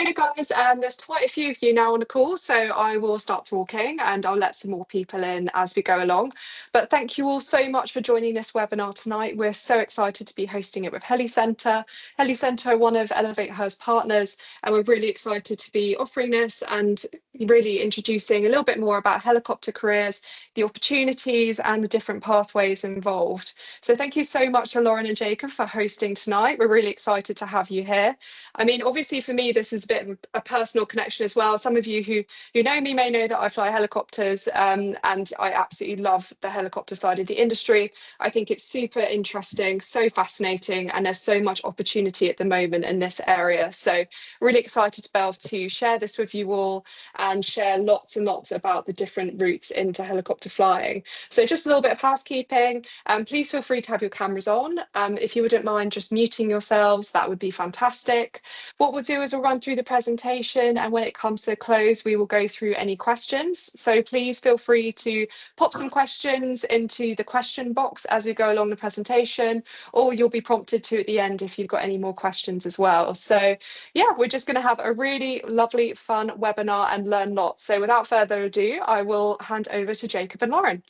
Hey guys, there's quite a few of you now on the call, so I will start talking and I'll let some more people in as we go along. But thank you all so much for joining this webinar tonight. We're so excited to be hosting it with Helicentre. Helicentre are one of Elevate Her's partners, and we're really excited to be offering this and really introducing a little bit more about helicopter careers, the opportunities and the different pathways involved. So thank you so much to Lauren and Jacob for hosting tonight. We're really excited to have you here. I mean, obviously for me, this is a bit of a personal connection as well. Some of you who know me may know that I fly helicopters, and I absolutely love the helicopter side of the industry. I think it's super interesting, so fascinating, and there's so much opportunity at the moment in this area. So really excited to be able to share this with you all and share lots and lots about the different routes into helicopter flying. So just a little bit of housekeeping. Please feel free to have your cameras on. If you wouldn't mind just muting yourselves, that would be fantastic. What we'll do is we'll run through the presentation, and when it comes to a close, we will go through any questions. So please feel free to pop some questions into the question box as we go along the presentation, or you'll be prompted to at the end if you've got any more questions as well. So yeah, we're just going to have a really lovely, fun webinar and learn lots. So without further ado, I will hand over to Jacob and Lauren.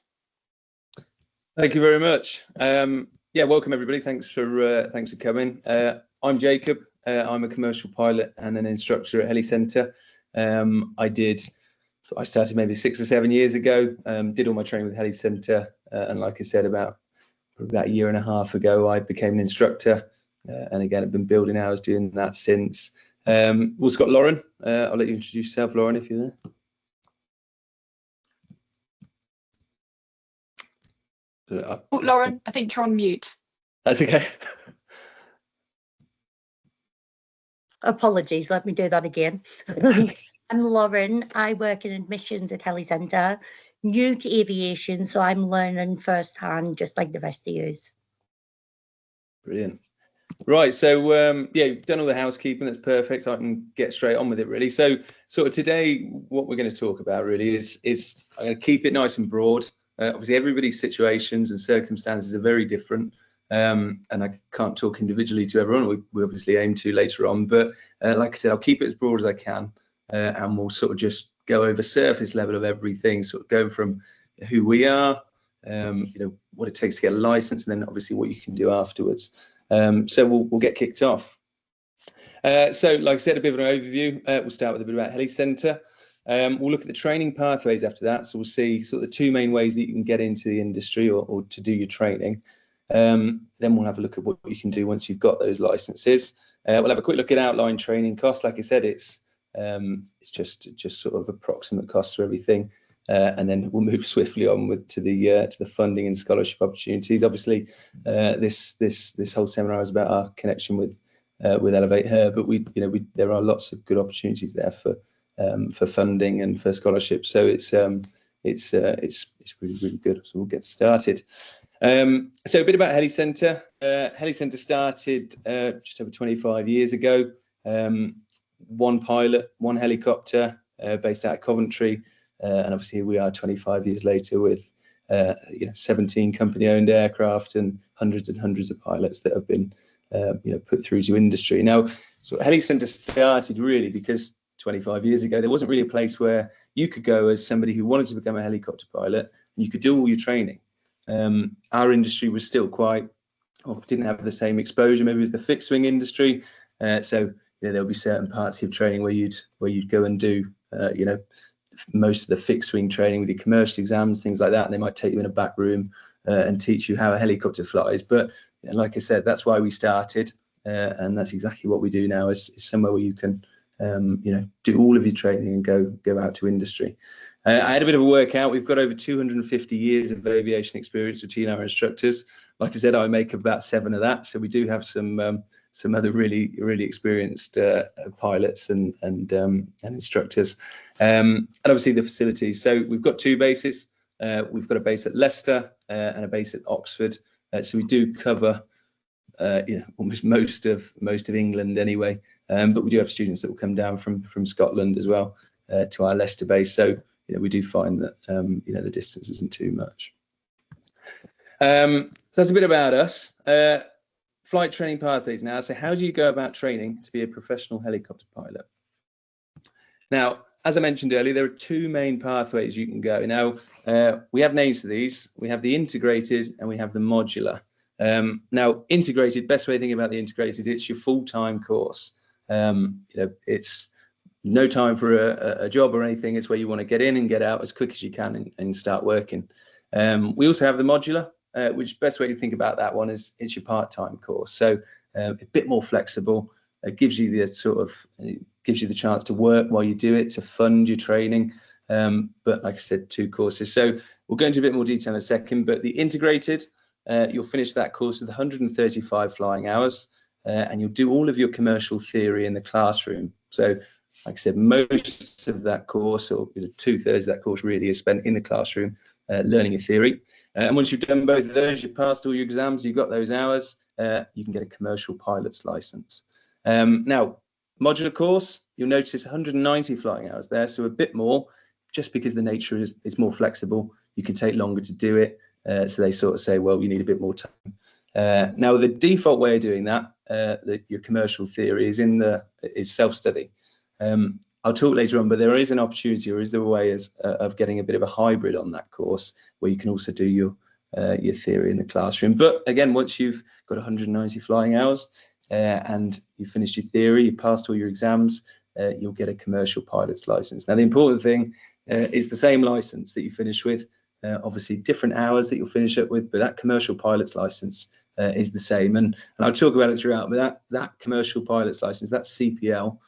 Thank you very much. Yeah, welcome everybody. Thanks for coming. I'm Jacob. I'm a commercial pilot and an instructor at Helicentre. I started maybe 6 or 7 years ago. Did all my training with Helicentre, and like I said, about a year and a half ago, I became an instructor. And again, I've been building hours doing that since. We've also got Lauren. I'll let you introduce yourself, Lauren, if you're there. Oh, Lauren, I think you're on mute. That's okay. Apologies, let me do that again. I'm Lauren. I work in admissions at Helicentre, new to aviation, so I'm learning firsthand, just like the rest of you. Brilliant. Right, so yeah, you've done all the housekeeping. That's perfect. I can get straight on with it, really. So sort of today, what we're going to talk about really is I'm going to keep it nice and broad. Obviously, everybody's situations and circumstances are very different, and I can't talk individually to everyone. We obviously aim to later on, but like I said, I'll keep it as broad as I can, and we'll sort of just go over surface level of everything, sort of going from who we are, you know, what it takes to get a license, and then obviously what you can do afterwards. So we'll get kicked off. So like I said, a bit of an overview. We'll start with a bit about Helicentre. We'll look at the training pathways after that. So we'll see sort of the two main ways that you can get into the industry or to do your training. Then we'll have a look at what you can do once you've got those licenses. We'll have a quick look at outline training costs. Like I said, it's just sort of approximate costs for everything. And then we'll move swiftly on to the funding and scholarship opportunities. Obviously, this whole seminar is about our connection with Elevate Her, but there are lots of good opportunities there for funding and for scholarships. So it's really good. So we'll get started. So a bit about Helicentre. Helicentre started just over 25 years ago. One pilot, one helicopter, based out of Coventry. And obviously here we are 25 years later with 17 company-owned aircraft and hundreds of pilots that have been put through to industry. Now, so Helicentre started really because 25 years ago there wasn't really a place where you could go as somebody who wanted to become a helicopter pilot and you could do all your training. Our industry was still didn't have the same exposure maybe as the fixed wing industry. So there'll be certain parts of training where you'd go and do most of the fixed wing training with your commercial exams, things like that, and they might take you in a back room and teach you how a helicopter flies. But like I said, that's why we started, and that's exactly what we do now. Is somewhere where you can do all of your training and go out to industry. I had a bit of a workout. We've got over 250 years of aviation experience between our instructors. Like I said, I make about 7 of that, so we do have some other really experienced pilots and instructors, and obviously the facilities. So we've got 2 bases. We've got a base at Leicester and a base at Oxford. So we do cover almost most of England anyway. But we do have students that will come down from Scotland as well to our Leicester base. So we do find that the distance isn't too much. So that's a bit about us. Flight training pathways now. So how do you go about training to be a professional helicopter pilot? Now, as I mentioned earlier, there are two main pathways you can go. Now, we have names for these. We have the integrated and we have the modular. Now, integrated, best way of thinking about the integrated, it's your full-time course. It's no time for a job or anything. It's where you want to get in and get out as quick as you can and start working. We also have the modular, which best way to think about that one is it's your part-time course. So a bit more flexible. It gives you the chance to work while you do it, to fund your training. But like I said, two courses. So we'll go into a bit more detail in a second. But the integrated, you'll finish that course with 135 flying hours, and you'll do all of your commercial theory in the classroom. So like I said, most of that course, or 2/3 of that course really, is spent in the classroom learning your theory. And once you've done both of those, you've passed all your exams, you've got those hours, you can get a commercial pilot's license. Now, modular course, you'll notice 190 flying hours there, so a bit more, just because the nature is more flexible. You can take longer to do it, so they sort of say, well, you need a bit more time. Now, the default way of doing that, your commercial theory, is self-study. I'll talk later on, but there is an opportunity, or is there a way of getting a bit of a hybrid on that course where you can also do your theory in the classroom. But again, once you've got 190 flying hours and you finished your theory, you passed all your exams, you'll get a commercial pilot's license. Now, the important thing is the same license that you finish with, obviously different hours that you'll finish up with, but that commercial pilot's license is the same. And I'll talk about it throughout, but that commercial pilot's license, that CPL,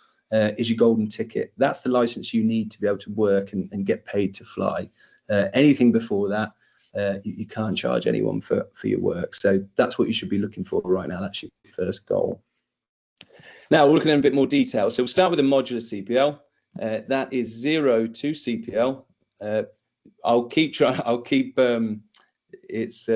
is your golden ticket. That's the license you need to be able to work and get paid to fly. Anything before that, you can't charge anyone for your work. So that's what you should be looking for right now. That's your first goal. Now we're looking at a bit more detail. So we'll start with a modular CPL. That is 0 to CPL. I'll keep it's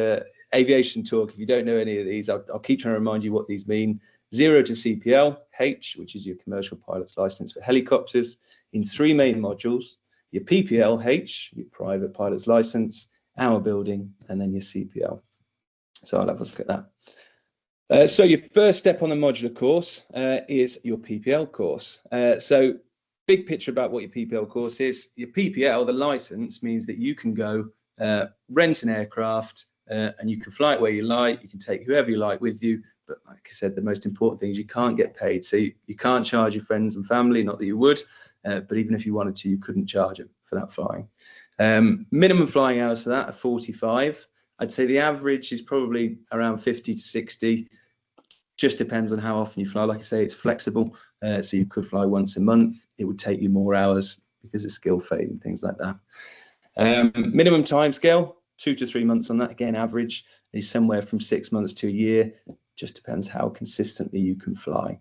aviation talk. If you don't know any of these, I'll keep trying to remind you what these mean. 0 to CPL, H, which is your commercial pilot's license for helicopters, in 3 main modules: your PPL, H, your private pilot's license, hour building, and then your CPL. So I'll have a look at that. So your first step on the modular course is your PPL course. So big picture about what your PPL course is. Your PPL, the license, means that you can go rent an aircraft and you can fly it where you like. You can take whoever you like with you. But like I said, the most important thing is you can't get paid. So you can't charge your friends and family, not that you would, but even if you wanted to, you couldn't charge them for that flying. Minimum flying hours for that are 45. I'd say the average is probably around 50 to 60. Just depends on how often you fly. Like I say, it's flexible. So you could fly once a month. It would take you more hours because of skill fade and things like that. Minimum time scale, 2 to 3 months on that. Again, average is somewhere from 6 months to a year. Just depends how consistently you can fly.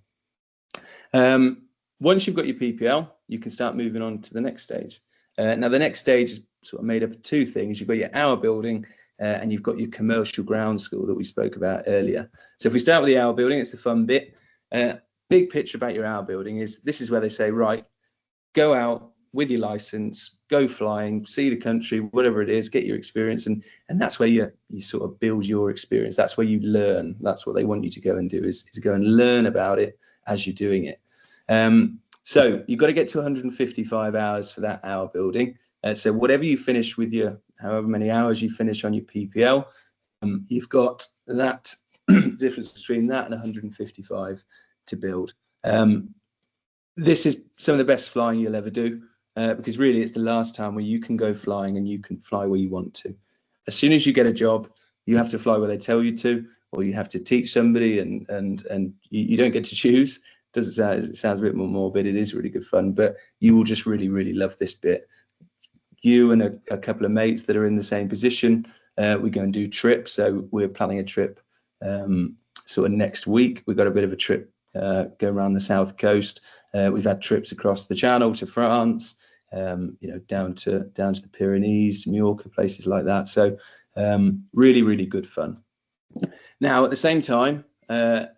Once you've got your PPL, you can start moving on to the next stage. Now, the next stage is sort of made up of 2 things. You've got your hour building and you've got your commercial ground school that we spoke about earlier. So if we start with the hour building, it's the fun bit. Big picture about your hour building is this is where they say, right, go out with your license, go flying, see the country, whatever it is, get your experience. And that's where you sort of build your experience. That's where you learn. That's what they want you to go and do is go and learn about it as you're doing it. So you've got to get to 155 hours for that hour building. So whatever you finish with however many hours you finish on your PPL, you've got that difference between that and 155 to build. This is some of the best flying you'll ever do because really it's the last time where you can go flying and you can fly where you want to. As soon as you get a job, you have to fly where they tell you to, or you have to teach somebody and you don't get to choose. It sounds a bit more morbid. It is really good fun, but you will just really, really love this bit. You and a couple of mates that are in the same position, we go and do trips. So we're planning a trip sort of next week. We've got a bit of a trip going around the south coast. We've had trips across the Channel to France, down to the Pyrenees, Mallorca, places like that. So really, really good fun. Now, at the same time,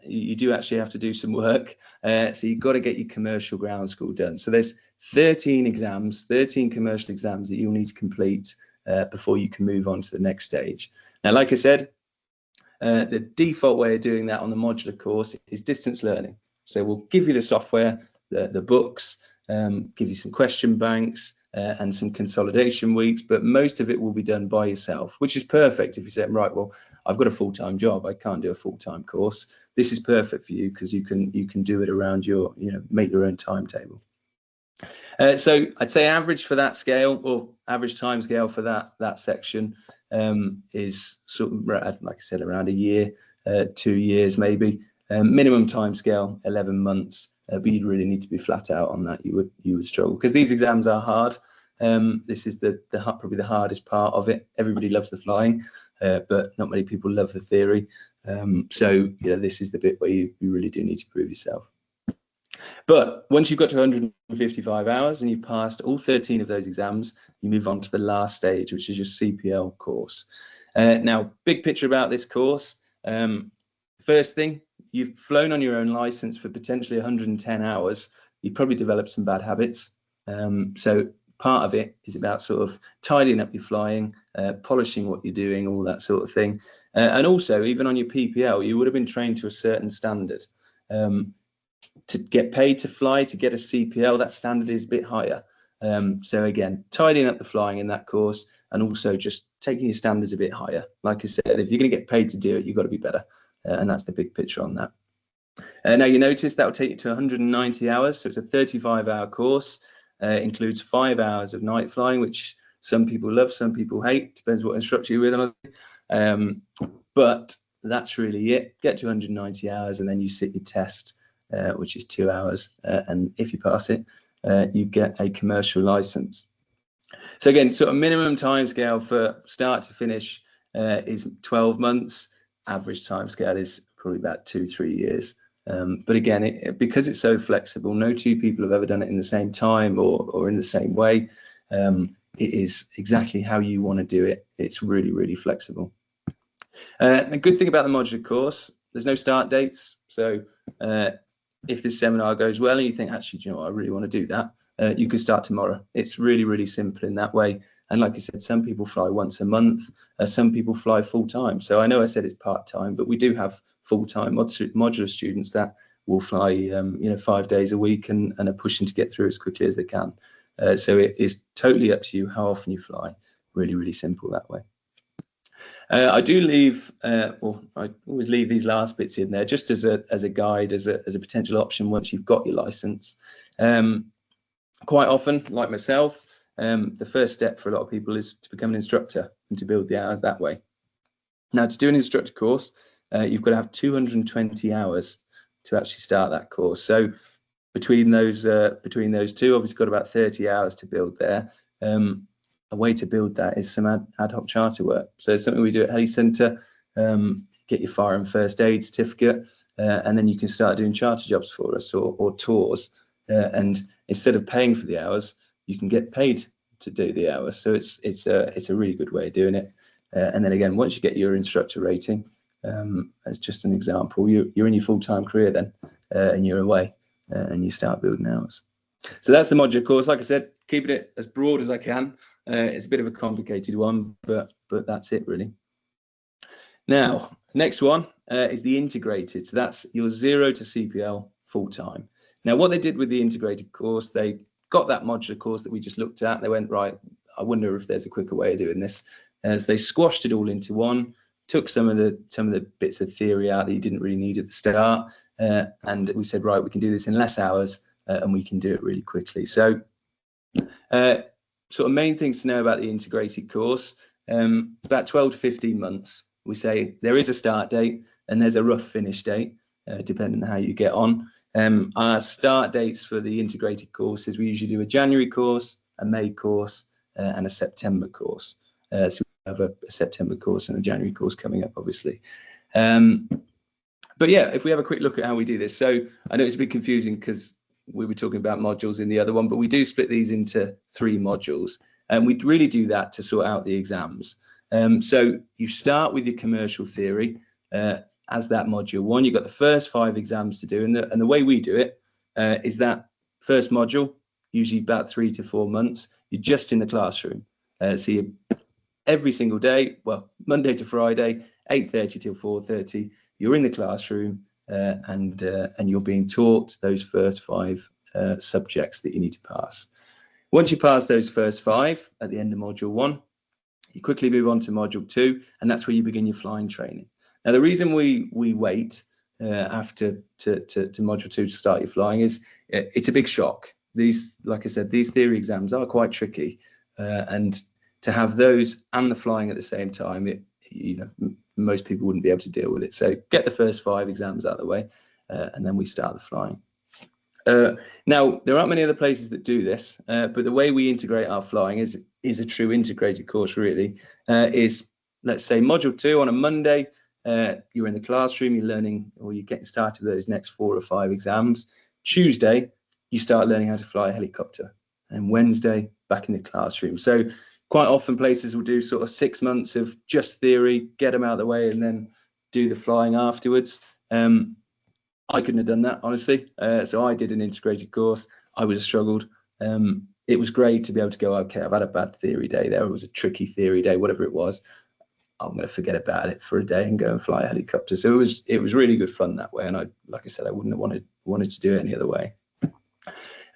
you do actually have to do some work. So you've got to get your commercial ground school done. So there's 13 commercial exams that you'll need to complete before you can move on to the next stage. Now, like I said, the default way of doing that on the modular course is distance learning. So we'll give you the software, the books, give you some question banks and some consolidation weeks, but most of it will be done by yourself, which is perfect if you say, right, well, I've got a full-time job, I can't do a full-time course. This is perfect for you because you can do it around your, make your own timetable. So I'd say average for that scale, or average time scale for that section, is sort of, like I said, around a year, 2 years maybe. Minimum time scale 11 months, but you'd really need to be flat out on that. You would struggle because these exams are hard. This is probably the hardest part of it. Everybody loves the flying, but not many people love the theory. So this is the bit where you really do need to prove yourself. But once you've got to 155 hours and you've passed all 13 of those exams, you move on to the last stage, which is your CPL course. Now, big picture about this course. First thing, you've flown on your own license for potentially 110 hours. You've probably developed some bad habits. So part of it is about sort of tidying up your flying, polishing what you're doing, all that sort of thing. And also, even on your PPL, you would have been trained to a certain standard. To get paid to fly, to get a CPL, that standard is a bit higher. So again, tidying up the flying in that course, and also just taking your standards a bit higher. Like I said, if you're going to get paid to do it, you've got to be better. And that's the big picture on that. Now you notice that will take you to 190 hours. So it's a 35-hour course. Includes 5 hours of night flying, which some people love, some people hate. Depends what instructor you're with. But that's really it. Get to 190 hours and then you sit your test, which is 2 hours. And if you pass it, you get a commercial license. So again, sort of minimum time scale for start to finish is 12 months. Average time scale is probably about 2-3 years. But again, because it's so flexible, no two people have ever done it in the same time or in the same way. It is exactly how you want to do it. It's really, really flexible. The good thing about the modular course, there's no start dates. So if this seminar goes well and you think, actually, do you know what, I really want to do that, you can start tomorrow. It's really, really simple in that way. And like I said, some people fly once a month, some people fly full time. So I know I said it's part time, but we do have full time modular students that will fly, 5 days a week and are pushing to get through as quickly as they can. So it is totally up to you how often you fly. Really, really simple that way. I do leave, I always leave these last bits in there just as a guide, as a potential option once you've got your license. Quite often, like myself, the first step for a lot of people is to become an instructor and to build the hours that way. Now, to do an instructor course, you've got to have 220 hours to actually start that course. So between those two, obviously got about 30 hours to build there. A way to build that is some ad hoc charter work. So it's something we do at Helicentre. Get your fire and first aid certificate, and then you can start doing charter jobs for us or tours. And instead of paying for the hours, you can get paid to do the hours. So it's a really good way of doing it. And then again, once you get your instructor rating, as just an example, you're in your full-time career then, and you're away, and you start building hours. So that's the modular course. Like I said, keeping it as broad as I can. It's a bit of a complicated one, but that's it really. Now, next one is the integrated. So that's your 0 to CPL full-time. Now, what they did with the integrated course, they got that modular course that we just looked at. They went, right, I wonder if there's a quicker way of doing this. As they squashed it all into one, took some of the bits of theory out that you didn't really need at the start, and we said, right, we can do this in less hours, and we can do it really quickly. So sort of main things to know about the integrated course, it's about 12 to 15 months. We say there is a start date and there's a rough finish date, depending on how you get on. Our start dates for the integrated courses, we usually do a January course, a May course, and a September course. So we have a September course and a January course coming up, obviously. But yeah, if we have a quick look at how we do this. So I know it's a bit confusing because we were talking about modules in the other one, but we do split these into 3 modules, and we really do that to sort out the exams. So you start with your commercial theory as that module 1. You've got the first 5 exams to do, and the way we do it is that first module, usually about 3 to 4 months, you're just in the classroom. So you every single day, well, Monday to Friday, 8:30 till 4:30, you're in the classroom, and you're being taught those first 5 subjects that you need to pass. Once you pass those first 5 at the end of module 1, you quickly move on to module 2, and that's where you begin your flying training. Now, the reason we wait after to module 2 to start your flying is it's a big shock. These, like I said, these theory exams are quite tricky, and to have those and the flying at the same time, most people wouldn't be able to deal with it. So get the first 5 exams out of the way, and then we start the flying. Now, there aren't many other places that do this, but the way we integrate our flying is a true integrated course, really. Is, let's say, module 2 on a Monday, you're in the classroom, you're learning, or you're getting started with those next 4 or 5 exams. Tuesday, you start learning how to fly a helicopter, and Wednesday, back in the classroom. So quite often places will do sort of 6 months of just theory, get them out of the way, and then do the flying afterwards. I couldn't have done that, honestly. So I did an integrated course. I would have struggled. It was great to be able to go, okay, I've had a bad theory day there. It was a tricky theory day, whatever it was. I'm going to forget about it for a day and go and fly a helicopter. So it was really good fun that way. And like I said, I wouldn't have wanted to do it any other way.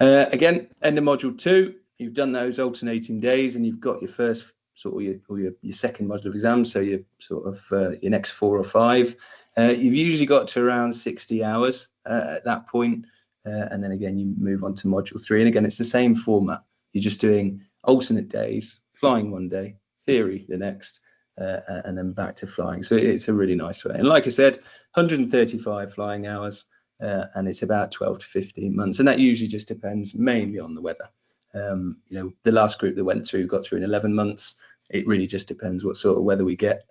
Again, end of module 2, you've done those alternating days, and you've got your first sort of your second module of exams. So your sort of your next 4 or 5. You've usually got to around 60 hours at that point. And then again, you move on to module 3. And again, it's the same format. You're just doing alternate days, flying one day, theory the next, and then back to flying. So it's a really nice way. And like I said, 135 flying hours, and it's about 12 to 15 months. And that usually just depends mainly on the weather. The last group that got through in 11 months. It really just depends what sort of weather we get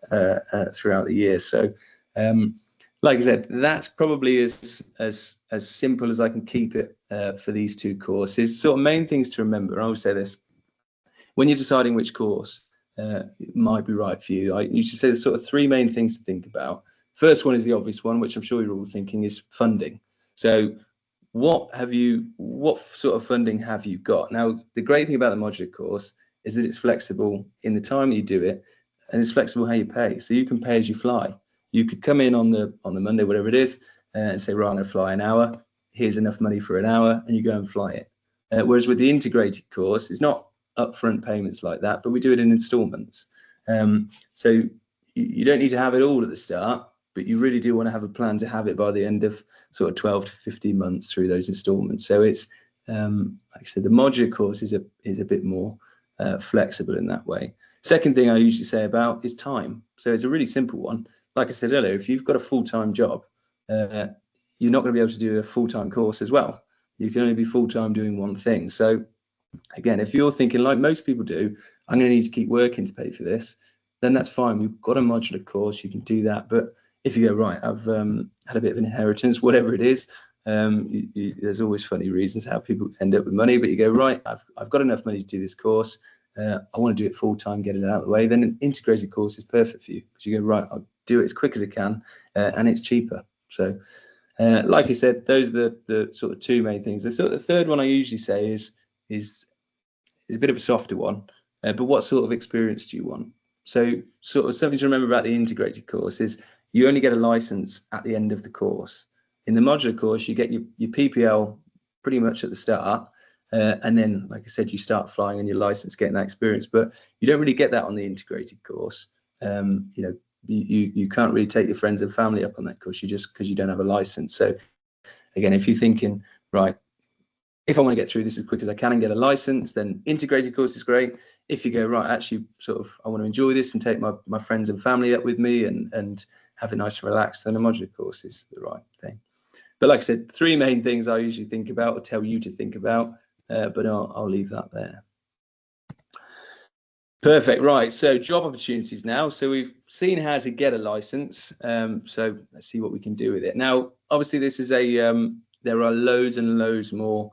throughout the year. So, like I said, that's probably as simple as I can keep it for these 2 courses. Sort of main things to remember. I always say this: when you're deciding which course might be right for you, I usually say there's sort of 3 main things to think about. First one is the obvious one, which I'm sure you're all thinking, is funding. So what sort of funding have you got? Now, the great thing about the modular course is that it's flexible in the time you do it, and it's flexible how you pay. So you can pay as you fly. You could come in on the Monday, whatever it is, and say, right, I'm going to fly an hour. Here's enough money for an hour, and you go and fly it. Whereas with the integrated course, it's not upfront payments like that, but we do it in installments. So you don't need to have it all at the start, but you really do want to have a plan to have it by the end of sort of 12 to 15 months through those installments. So it's, like I said, the modular course is a bit more flexible in that way. Second thing I usually say about is time. So it's a really simple one. Like I said earlier, if you've got a full-time job, you're not going to be able to do a full-time course as well. You can only be full-time doing one thing. So again, if you're thinking, like most people do, I'm going to need to keep working to pay for this, then that's fine. We've got a modular course, you can do that. But if you go, right, I've had a bit of an inheritance, whatever it is, there's always funny reasons how people end up with money, but you go, right, I've got enough money to do this course. I want to do it full time, get it out of the way. Then an integrated course is perfect for you, because you go, right, I'll do it as quick as I can, and it's cheaper. So, like I said, those are the sort of 2 main things. The third one I usually say is a bit of a softer one, but what sort of experience do you want? So, sort of something to remember about the integrated course is you only get a license at the end of the course. In the modular course, you get your PPL pretty much at the start, and then, like I said, you start flying on your license, getting that experience. But you don't really get that on the integrated course. You can't really take your friends and family up on that course, because you don't have a license. So again, if you're thinking, right, if I want to get through this as quick as I can and get a license, then integrated course is great. If you go, right, actually, sort of, I want to enjoy this and take my friends and family up with me and have it nice and relaxed, then a modular course is the right thing. But like I said, 3 main things I usually think about or tell you to think about, but I'll leave that there. Perfect. Right. So job opportunities now. So we've seen how to get a license. So let's see what we can do with it. Now, obviously, this is there are loads and loads more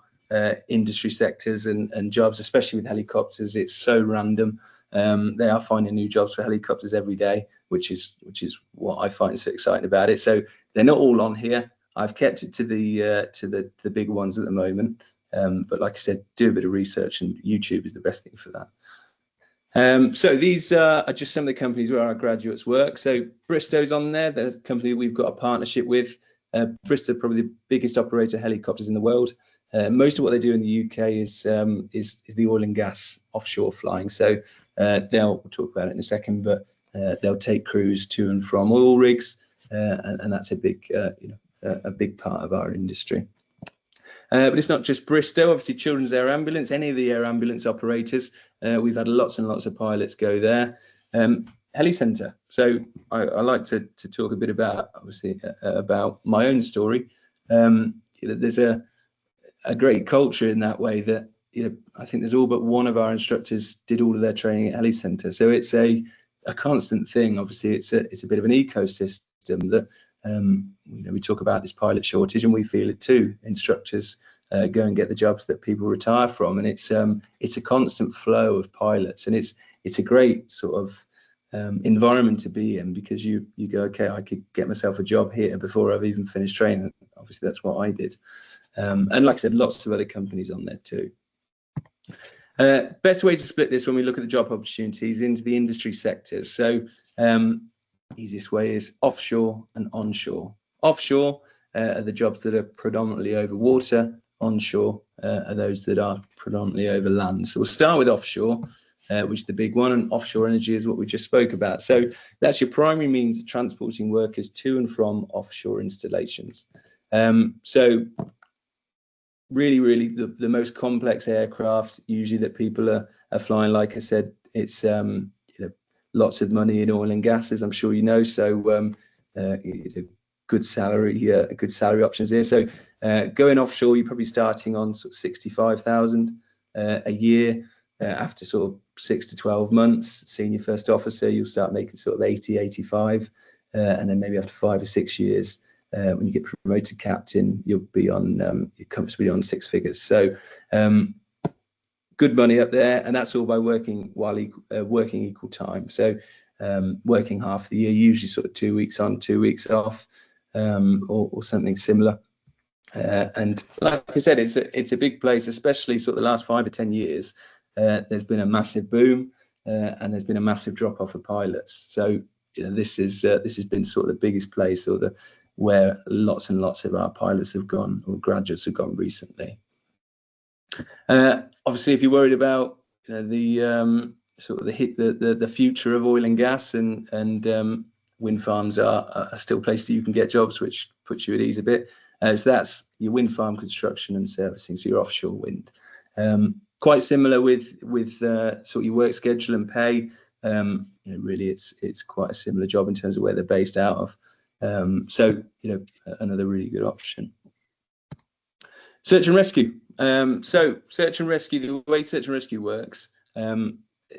industry sectors and jobs, especially with helicopters. It's so random. They are finding new jobs for helicopters every day, which is what I find so exciting about it. So they're not all on here. I've kept it to the big ones at the moment. But like I said, do a bit of research, and YouTube is the best thing for that. So these are just some of the companies where our graduates work. So Bristow's on there. There's a company that we've got a partnership with. Bristow, probably the biggest operator of helicopters in the world. Most of what they do in the UK is the oil and gas offshore flying. So we'll talk about it in a second, but they'll take crews to and from oil rigs, and that's a big a big part of our industry. But it's not just Bristow, obviously Children's Air Ambulance, any of the air ambulance operators. We've had lots and lots of pilots go there. Helicentre. So I like to talk a bit about, obviously, about my own story. There's a great culture in that way that, I think there's all but one of our instructors did all of their training at Helicentre. So it's a constant thing. Obviously, it's a bit of an ecosystem that, we talk about this pilot shortage, and we feel it too. Instructors go and get the jobs that people retire from, and it's a constant flow of pilots, and it's a great sort of environment to be in, because you go, okay, I could get myself a job here before I've even finished training. Obviously, that's what I did. And like I said, lots of other companies on there too. Best way to split this when we look at the job opportunities into the industry sectors. So easiest way is offshore and onshore. Offshore are the jobs that are predominantly over water. Onshore are those that are predominantly over land. So we'll start with offshore, which is the big one, and offshore energy is what we just spoke about. So that's your primary means of transporting workers to and from offshore installations. So really the most complex aircraft usually that people are flying, like I said, it's lots of money in oil and gas, as I'm sure you know. So good salary options here. So going offshore, you're probably starting on sort of 65,000 a year. After sort of 6 to 12 months, senior first officer, you'll start making sort of 80, 85, and then maybe after 5 or 6 years, when you get promoted to captain, you'll be on you're comfortably on 6 figures. So good money up there, and that's all by working working equal time. So working half the year, usually sort of 2 weeks on, 2 weeks off, or something similar. And like I said, it's a big place, especially sort of the last 5 or 10 years. There's been a massive boom, and there's been a massive drop off of pilots. So this has been sort of the biggest place, or where lots and lots of our pilots have gone, or graduates have gone recently. Obviously, if you're worried about the sort of the future of oil and gas, and wind farms are still places that you can get jobs, which puts you at ease a bit. So that's your wind farm construction and servicing, so your offshore wind. Quite similar with sort of your work schedule and pay. Really, it's quite a similar job in terms of where they're based out of. So another really good option. Search and rescue. So search and rescue, the way search and rescue works,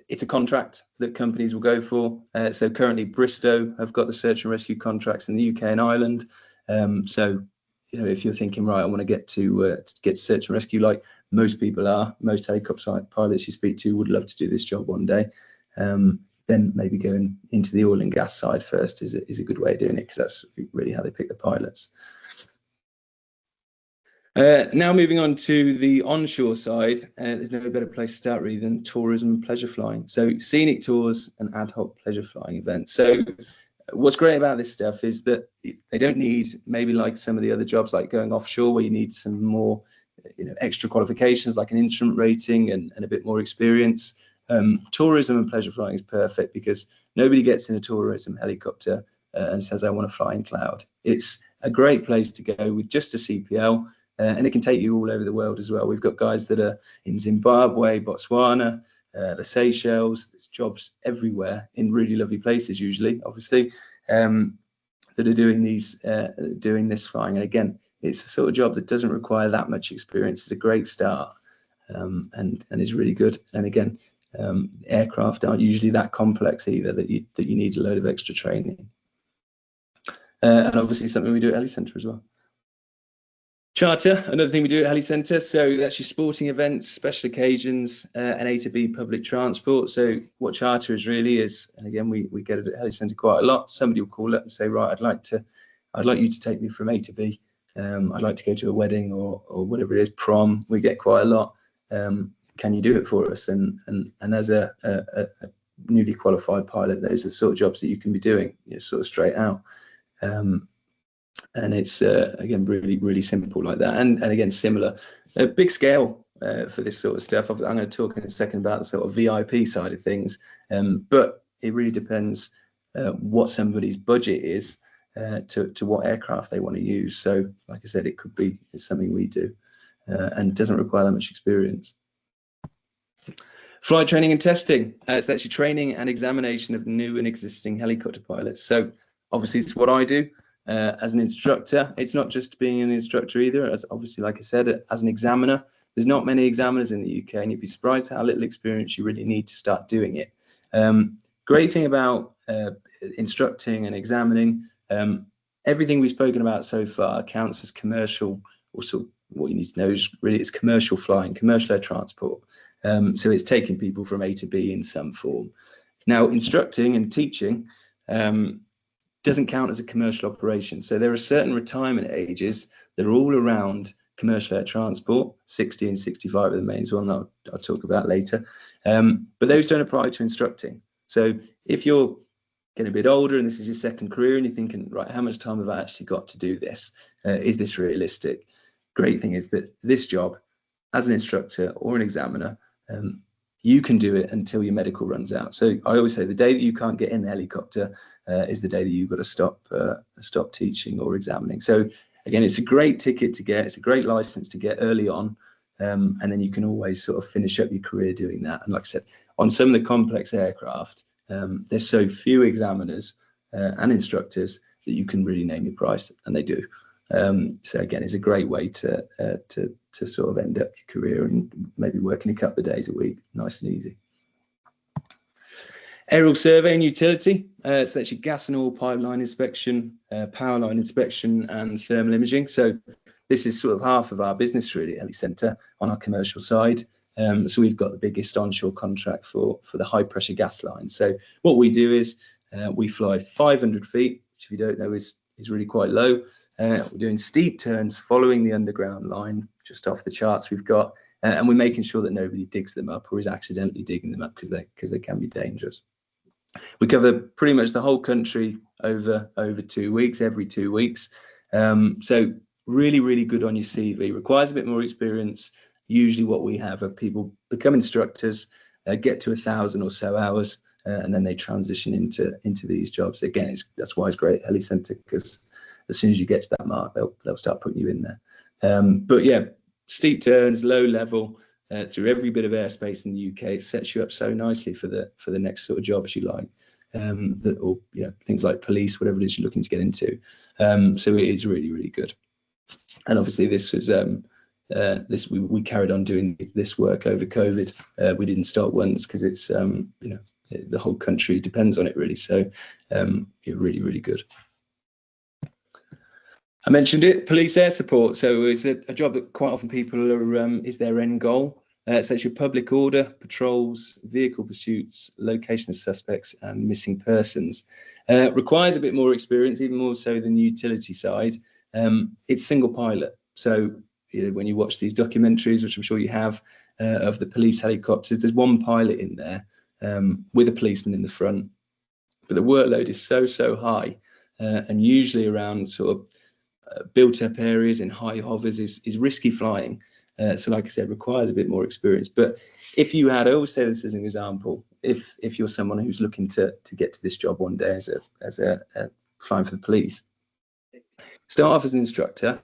it's a contract that companies will go for. So currently Bristow have got the search and rescue contracts in the UK and Ireland. So if you're thinking, right, I want to get to search and rescue, like most people are, most helicopter pilots you speak to would love to do this job one day. Then maybe going into the oil and gas side first is a good way of doing it, because that's really how they pick the pilots. Now moving on to the onshore side, there's no better place to start really than tourism and pleasure flying. So scenic tours and ad hoc pleasure flying events. So what's great about this stuff is that they don't need, maybe like some of the other jobs like going offshore, where you need some more extra qualifications like an instrument rating and a bit more experience. Tourism and pleasure flying is perfect, because nobody gets in a tourism helicopter and says, I want to fly in cloud. It's a great place to go with just a CPL. And it can take you all over the world as well. We've got guys that are in Zimbabwe, Botswana, the Seychelles. There's jobs everywhere in really lovely places, usually, obviously, that are doing this flying. And again, it's a sort of job that doesn't require that much experience. It's a great start, and is really good. And again, aircraft aren't usually that complex either that you need a load of extra training. And obviously something we do at Helicentre as well. Charter, another thing we do at Helicentre. So that's your sporting events, special occasions, and A to B public transport. So what charter is really is, and again, we get it at Helicentre quite a lot. Somebody will call up and say, right, I'd like you to take me from A to B. I'd like to go to a wedding or whatever it is, prom. We get quite a lot. Can you do it for us? And as a newly qualified pilot, those are the sort of jobs that you can be doing, sort of straight out. And it's again really simple like that, and again similar. a big scale for this sort of stuff. I'm going to talk in a second about the sort of VIP side of things, but it really depends what somebody's budget is to what aircraft they want to use. So, like I said, it's something we do, and doesn't require that much experience. Flight training and testing. It's actually training and examination of new and existing helicopter pilots. So obviously it's what I do as an instructor. It's not just being an instructor either. As obviously, like I said, as an examiner, there's not many examiners in the UK, and you'd be surprised how little experience you really need to start doing it. Great thing about instructing and examining, everything we've spoken about so far counts as commercial. Also, what you need to know is really it's commercial flying, commercial air transport. So it's taking people from A to B in some form. Now, instructing and teaching doesn't count as a commercial operation. So there are certain retirement ages that are all around commercial air transport. 60 and 65 are the main one that I'll talk about later. But those don't apply to instructing. So if you're getting a bit older and this is your second career and you're thinking, right, how much time have I actually got to do this? Is this realistic? Great thing is that this job, as an instructor or an examiner, you can do it until your medical runs out. So I always say the day that you can't get in the helicopter is the day that you've got to stop teaching or examining. So again, it's a great ticket to get. It's a great license to get early on. And then you can always sort of finish up your career doing that. And like I said, on some of the complex aircraft, there's so few examiners and instructors that you can really name your price, and they do. So again, it's a great way to sort of end up your career and maybe working a couple of days a week, nice and easy. Aerial survey and utility. It's actually gas and oil pipeline inspection, power line inspection, and thermal imaging. So this is sort of half of our business really at Helicentre on our commercial side. So we've got the biggest onshore contract for the high pressure gas lines. So what we do is we fly 500 feet, which if you don't know is really quite low. We're doing steep turns following the underground line, just off the charts we've got, and we're making sure that nobody digs them up or is accidentally digging them up because they can be dangerous. We cover pretty much the whole country over 2 weeks, every 2 weeks. So really, really good on your CV. Requires a bit more experience. Usually what we have are people become instructors, get to 1,000 or so hours, and then they transition into these jobs. Again, that's why it's great at Helicentre, because as soon as you get to that mark, they'll start putting you in there. But yeah, steep turns, low level, through every bit of airspace in the UK. It sets you up so nicely for the next sort of jobs you like, or things like police, whatever it is you're looking to get into. So it is really, really good. And obviously this was we carried on doing this work over COVID. We didn't start once because it's the whole country depends on it really. So really, really good. I mentioned it, police air support. So it's a job that quite often people are is their end goal. So it's your public order, patrols, vehicle pursuits, location of suspects, and missing persons. Requires a bit more experience, even more so than the utility side. It's single pilot. So when you watch these documentaries, which I'm sure you have, of the police helicopters, there's one pilot in there with a policeman in the front. But the workload is so high, and usually around sort of built up areas in high hovers is risky flying. So like I said, requires a bit more experience. But if you had, I always say this as an example, if you're someone who's looking to get to this job one day as a flying for the police, start off as an instructor.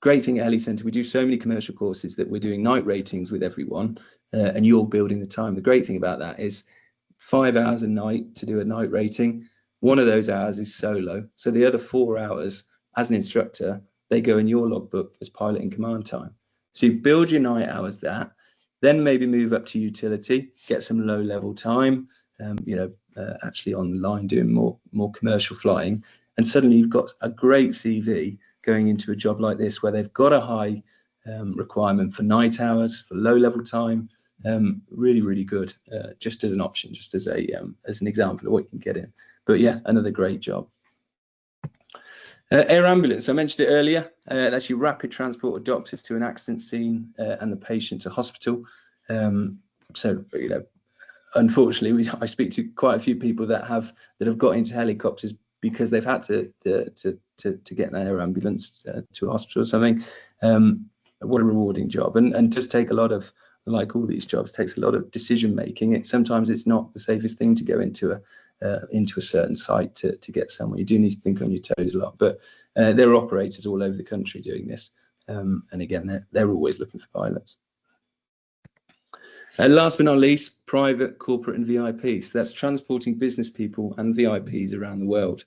Great thing at Helicentre, we do so many commercial courses that we're doing night ratings with everyone, and you're building the time. The great thing about that is 5 hours a night to do a night rating. One of those hours is solo. So the other 4 hours as an instructor, they go in your logbook as pilot in command time. So you build your night hours that, then maybe move up to utility, get some low level time, actually on the line doing more commercial flying. And suddenly you've got a great CV going into a job like this where they've got a high requirement for night hours, for low level time. Really, really good, just as an option, just as an example of what you can get in. But yeah, another great job. Air ambulance, I mentioned it earlier. That's your rapid transport of doctors to an accident scene and the patient to hospital. So unfortunately, I speak to quite a few people that have got into helicopters because they've had to get an air ambulance to a hospital or something. what a rewarding job, and does take a lot of, like all these jobs, takes a lot of decision making. Sometimes it's not the safest thing to go into a certain site to get somewhere. You do need to think on your toes a lot, but there are operators all over the country doing this, and again, they're always looking for pilots. And last but not least, private, corporate, and VIPs. So that's transporting business people and VIPs around the world.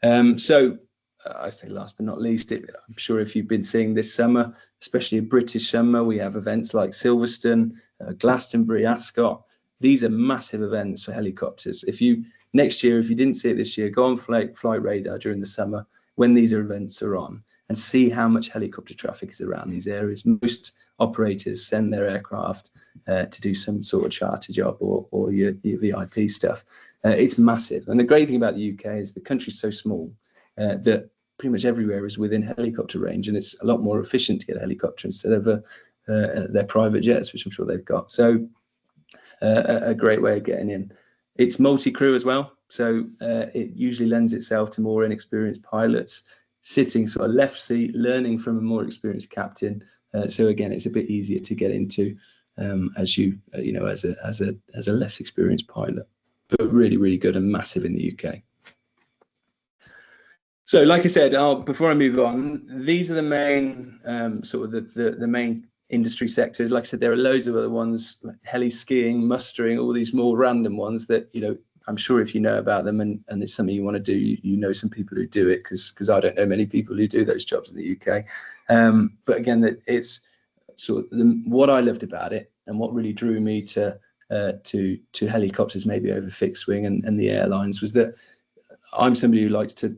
I say last but not least, I'm sure if you've been seeing this summer, especially a British summer, we have events like Silverstone, Glastonbury, Ascot. These are massive events for helicopters. Next year, if you didn't see it this year, go on Flight Radar during the summer when these events are on and see how much helicopter traffic is around these areas. Most operators send their aircraft to do some sort of charter job or your VIP stuff. It's massive. And the great thing about the UK is the country's so small that pretty much everywhere is within helicopter range, and it's a lot more efficient to get a helicopter instead of their private jets, which I'm sure they've got. So a great way of getting in. It's multi-crew as well, so it usually lends itself to more inexperienced pilots sitting sort of left seat, learning from a more experienced captain. So again, it's a bit easier to get into as a less experienced pilot, but really, really good and massive in the UK. So, like I said, before I move on, these are the main the main industry sectors. Like I said, there are loads of other ones, like heli skiing, mustering, all these more random ones that, I'm sure if you know about them and it's something you want to do, you know some people who do it, because I don't know many people who do those jobs in the UK. But again, it's sort of what I loved about it and what really drew me to helicopters, maybe over fixed wing and the airlines, was that I'm somebody who likes to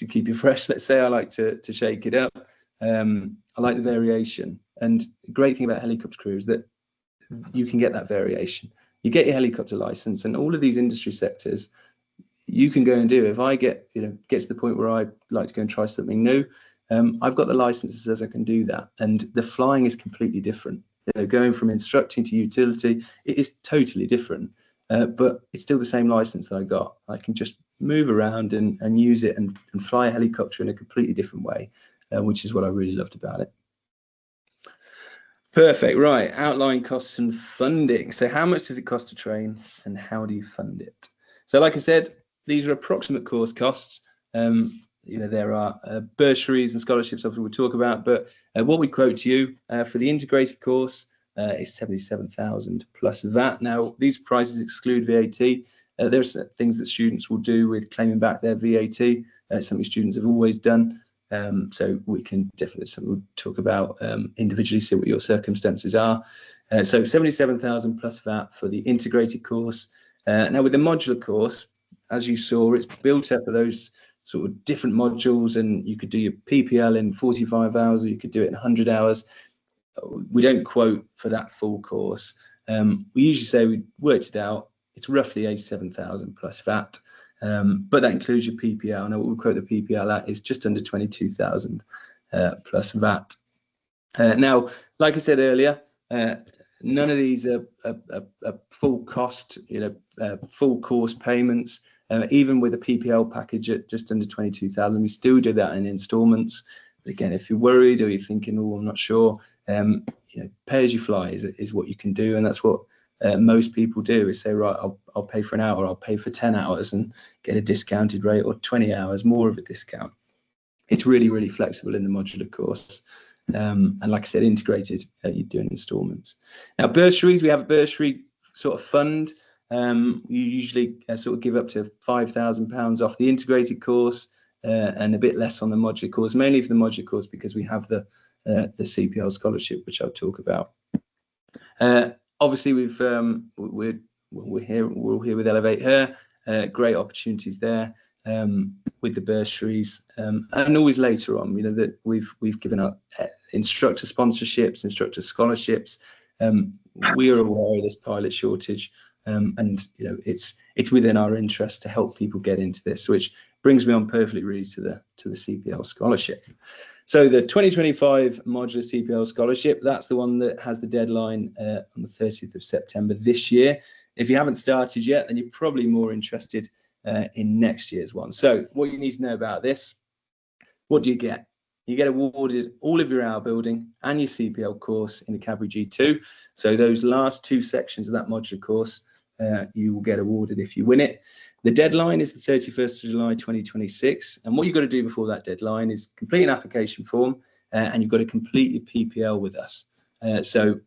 keep you fresh. Let's say I like to shake it up. I like the variation, and the great thing about helicopter crew is that you can get that variation. You get your helicopter license, and all of these industry sectors you can go and do. If I get to the point where I like to go and try something new, I've got the license that says I can do that, and the flying is completely different. Going from instructing to utility, it is totally different, but it's still the same license that I got. I can just move around and use it and fly a helicopter in a completely different way, which is what I really loved about it. Perfect. Right, outline costs and funding. So how much does it cost to train and how do you fund it? So like I said, these are approximate course costs. There are bursaries and scholarships, obviously we'll talk about, but what we quote to you for the integrated course is 77,000 plus VAT. Now, these prices exclude VAT. There's things that students will do with claiming back their VAT. Something students have always done. So we can definitely we'll talk about individually, see what your circumstances are. So 77,000 plus VAT for the integrated course. Now with the modular course, as you saw, it's built up of those sort of different modules, and you could do your PPL in 45 hours, or you could do it in 100 hours. We don't quote for that full course. We usually say we worked it out. It's roughly 87,000 plus VAT. But that includes your PPL. Now, what we quote the PPL at is just under 22,000 plus VAT. Now, like I said earlier, none of these are full cost, full course payments. Even with a PPL package at just under 22,000, we still do that in instalments. But again, if you're worried or you're thinking, oh, I'm not sure, pay as you fly is what you can do, and that's what most people do, is say, right, I'll pay for an hour, I'll pay for 10 hours and get a discounted rate, or 20 hours, more of a discount. It's really, really flexible in the modular course. And like I said, integrated, you do in instalments. Now, bursaries, we have a bursary sort of fund. You usually sort of give up to £5,000 off the integrated course and a bit less on the modular course, mainly for the modular course because we have the CPL scholarship, which I'll talk about. Obviously, we're here with Elevate Her. Great opportunities there with the bursaries, and always later on, that we've given out instructor sponsorships, instructor scholarships. We are aware of this pilot shortage, and it's within our interest to help people get into this, which brings me on perfectly really to the CPL scholarship. So the 2025 modular CPL scholarship, that's the one that has the deadline on the 30th of September this year. If you haven't started yet, then you're probably more interested in next year's one. So what you need to know about this: what do you get? you get awarded all of your hour building and your CPL course in the Cavalry G2. So those last 2 sections of that modular course, you will get awarded if you win it. The deadline is the 31st of July 2026. And what you've got to do before that deadline is complete an application form, and you've got to complete your PPL with us. So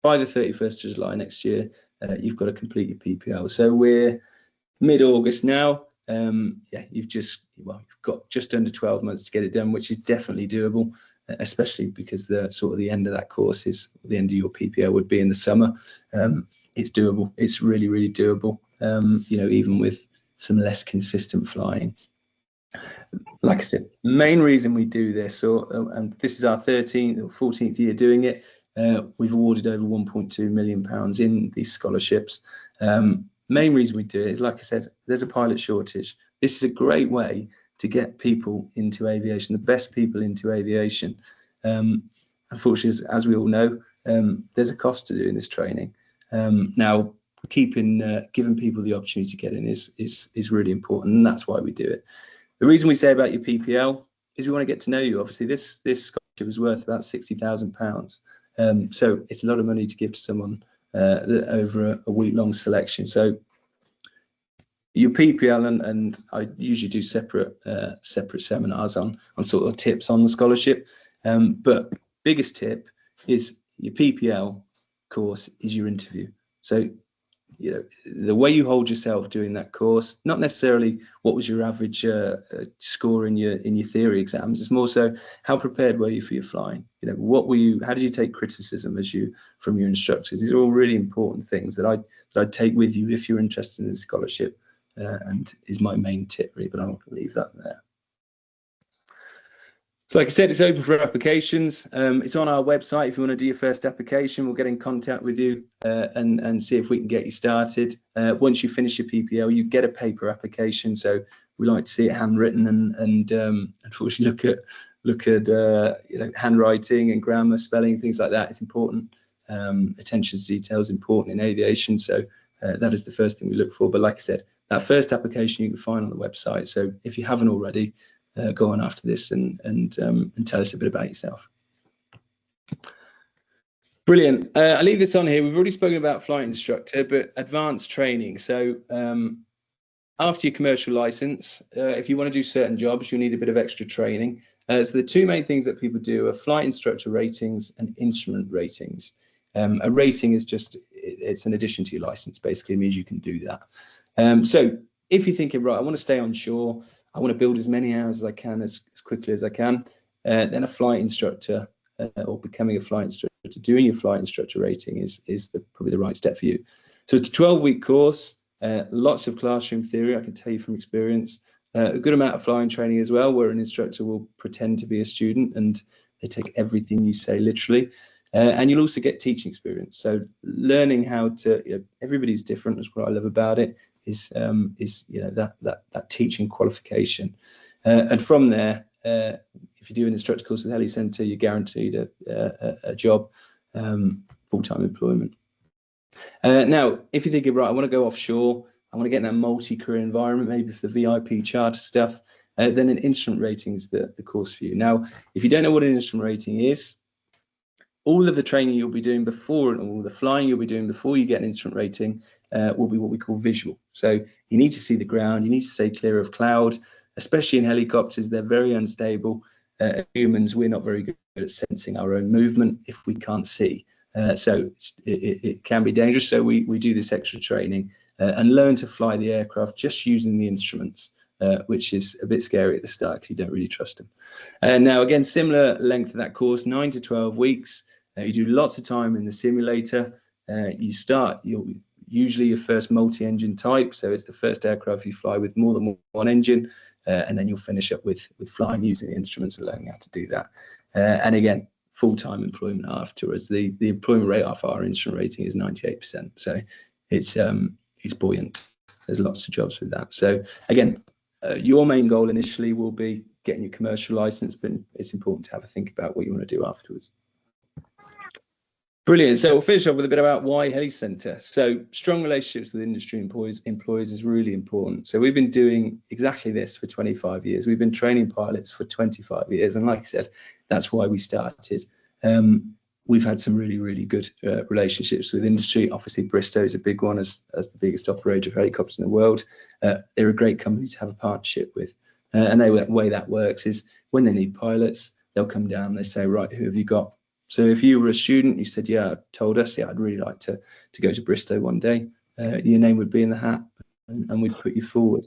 by the 31st of July next year, you've got to complete your PPL. So we're mid-August now. Yeah, you've got just under 12 months to get it done, which is definitely doable, especially because the end of that course is the end of your PPL would be in the summer. It's doable. It's really, really doable. Even with some less consistent flying. Like I said, main reason we do this, and this is our 13th or 14th year doing it. We've awarded over £1.2 million in these scholarships. Main reason we do it is, like I said, there's a pilot shortage. This is a great way to get people into aviation, the best people into aviation. Unfortunately, as we all know, there's a cost to doing this training. Now, giving people the opportunity to get in is really important, and that's why we do it. The reason we say about your PPL is we want to get to know you. Obviously, this scholarship is worth about £60,000. So it's a lot of money to give to someone over a week-long selection. So your PPL, and I usually do separate seminars on sort of tips on the scholarship. But biggest tip is your PPL course is your interview. So the way you hold yourself doing that course, not necessarily what was your average score in your theory exams. It's more so how prepared were you for your flying. How did you take criticism from your instructors? These are all really important things that I'd take with you if you're interested in the scholarship, and is my main tip really, but I'll leave that there. So like I said, it's open for applications. It's on our website. If you want to do your first application, we'll get in contact with you and see if we can get you started. Once you finish your PPL, you get a paper application. So we like to see it handwritten, and unfortunately look at handwriting and grammar, spelling, things like that. It's important. Attention to detail is important in aviation. So that is the first thing we look for. But like I said, that first application you can find on the website. So if you haven't already, go on after this and tell us a bit about yourself. Brilliant. I'll leave this on here. We've already spoken about flight instructor, but advanced training. So after your commercial license, if you want to do certain jobs, you'll need a bit of extra training. So the 2 main things that people do are flight instructor ratings and instrument ratings. A rating is it's an addition to your license. Basically, it means you can do that. So if you're thinking, right, I want to stay on shore, I want to build as many hours as I can, as quickly as I can, then a flight instructor or becoming a flight instructor, doing your flight instructor rating is probably the right step for you. So it's a 12-week course, lots of classroom theory, I can tell you from experience, a good amount of flying training as well, where an instructor will pretend to be a student and they take everything you say literally. And you'll also get teaching experience. So learning how to, everybody's different. That's what I love about it. Is that teaching qualification, and from there, if you do an instructor course at Helicentre, you're guaranteed a job, full-time employment. Now, if you're thinking, right, I want to go offshore, I want to get in that multi-career environment, maybe for the VIP charter stuff, then an instrument rating is the course for you. Now, if you don't know what an instrument rating is, all of the training you'll be doing before, and all the flying you'll be doing before you get an instrument rating will be what we call visual. So you need to see the ground, you need to stay clear of cloud, especially in helicopters. They're very unstable. Humans, we're not very good at sensing our own movement if we can't see. So it can be dangerous. So we do this extra training and learn to fly the aircraft just using the instruments, which is a bit scary at the start because you don't really trust them. Now, again, similar length of that course, 9 to 12 weeks. You do lots of time in the simulator. You'll usually your first multi-engine type, so it's the first aircraft you fly with more than one engine, and then you'll finish up with flying using the instruments and learning how to do that. And again, full-time employment afterwards. The employment rate off our instrument rating is 98%, so it's buoyant. There's lots of jobs with that. So again, your main goal initially will be getting your commercial license, but it's important to have a think about what you want to do afterwards. Brilliant. So we'll finish off with a bit about why Helicentre. So strong relationships with industry employers is really important. So we've been doing exactly this for 25 years. We've been training pilots for 25 years. And like I said, that's why we started. We've had some really, really good relationships with industry. Obviously, Bristow is a big one as the biggest operator of helicopters in the world. They're a great company to have a partnership with. And the way that works is when they need pilots, they'll come down, they say, right, who have you got? So if you were a student, you said, yeah, told us, yeah, I'd really like to go to Bristow one day. Your name would be in the hat and we'd put you forward.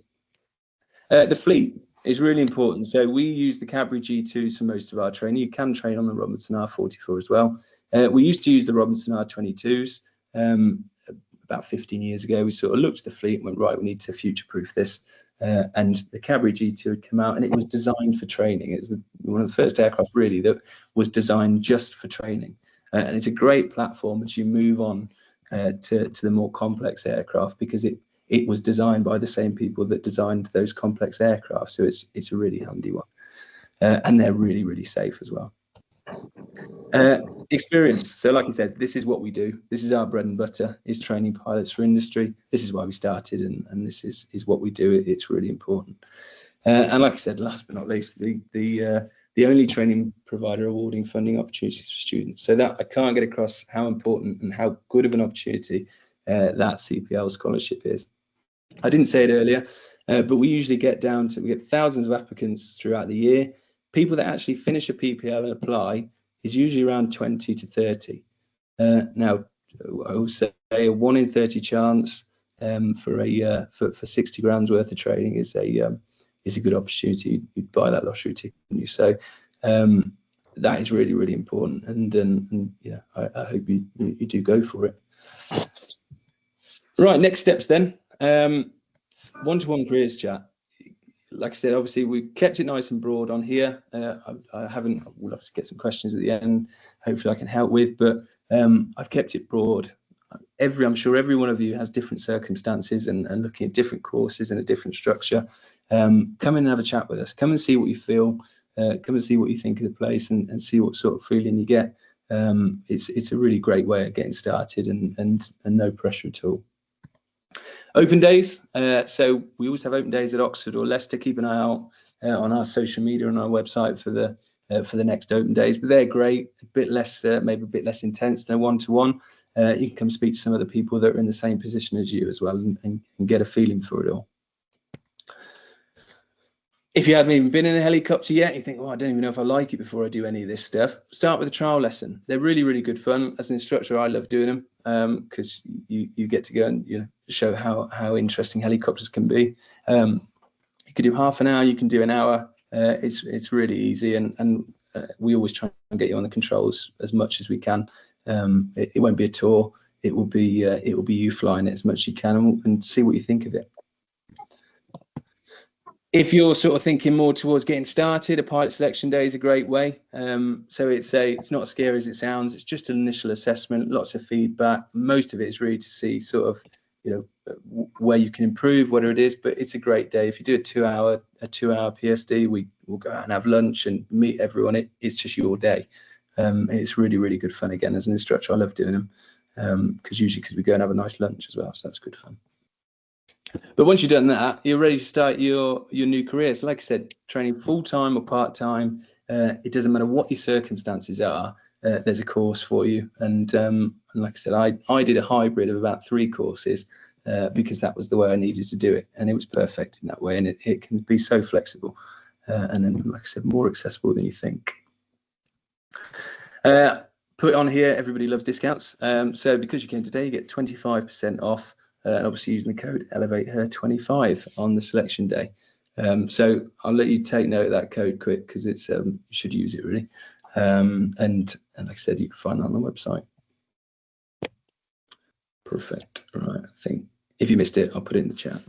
The fleet is really important. So we use the Cadbury G2s for most of our training. You can train on the Robinson R44 as well. We used to use the Robinson R22s. About 15 years ago, we sort of looked at the fleet and went, right, we need to future-proof this. And the Cadbury G2 had come out and it was designed for training. It was one of the first aircraft really that was designed just for training. And it's a great platform as you move on to the more complex aircraft, because it was designed by the same people that designed those complex aircraft. So it's a really handy one. And they're really, really safe as well. Experience. So like I said, this is what we do. This is our bread and butter, is training pilots for industry. This is why we started, and this is what we do. It's really important. And like I said, last but not least, the only training provider awarding funding opportunities for students. So that I can't get across how important and how good of an opportunity that CPL scholarship is. I didn't say it earlier, but we usually we get thousands of applicants throughout the year. People that actually finish a PPL and apply is usually around 20 to 30. Now, I would say a 1 in 30 chance for 60 grand's worth of training is a good opportunity. You'd buy that lottery ticket, wouldn't you? So that is really, really important. And you know, I hope you do go for it. Right, next steps then. One-to-one careers chat. Like I said, obviously we kept it nice and broad on here. We'll have to get some questions at the end. Hopefully I can help with, but I've kept it broad. I'm sure every one of you has different circumstances and looking at different courses and a different structure. Come in and have a chat with us. Come and see what you feel. Come and see what you think of the place and see what sort of feeling you get. It's a really great way of getting started and no pressure at all. Open days. So we always have open days at Oxford or Leicester. Keep an eye out on our social media and our website for the next open days. But they're great. A bit less, maybe a bit less intense than one-to-one. You can come speak to some of the people that are in the same position as you as well and get a feeling for it all. If you haven't even been in a helicopter yet, you think, oh, I don't even know if I like it before I do any of this stuff. Start with a trial lesson. They're really, really good fun. As an instructor, I love doing them because you get to go and show how interesting helicopters can be. You could do half an hour, you can do an hour. It's really easy, and we always try and get you on the controls as much as we can. It won't be a tour. It will be you flying it as much as you can and see what you think of it. If you're sort of thinking more towards getting started, a pilot selection day is a great way. So it's not as scary as it sounds. It's just an initial assessment, lots of feedback. Most of it is really to see sort of, where you can improve, whatever it is. But it's a great day. If you do a two-hour PSD, we'll go out and have lunch and meet everyone. It's just your day. It's really, really good fun. Again, as an instructor, I love doing them because we go and have a nice lunch as well. So that's good fun. But once you've done that, you're ready to start your new career. So like I said, training full-time or part-time, it doesn't matter what your circumstances are, there's a course for you. And like I said, I did a hybrid of about 3 courses because that was the way I needed to do it. And it was perfect in that way. And it can be so flexible. And then, like I said, more accessible than you think. Put on here, everybody loves discounts. So because you came today, you get 25% off. And obviously using the code ElevateHer25 on the selection day. So I'll let you take note of that code quick because it's you should use it really. And like I said, you can find that on the website. Perfect. Right, I think if you missed it, I'll put it in the chat.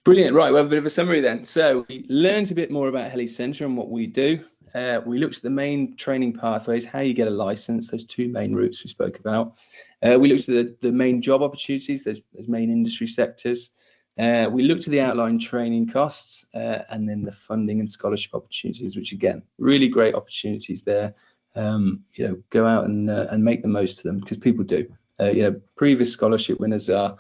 Brilliant. Right, we'll have a bit of a summary then. So we learned a bit more about Helicentre and what we do. We looked at the main training pathways, how you get a license, those 2 main routes we spoke about. We looked at the main job opportunities, those main industry sectors. We looked at the outline training costs and then the funding and scholarship opportunities, which again, really great opportunities there go out and make the most of them, because people do. Previous scholarship winners are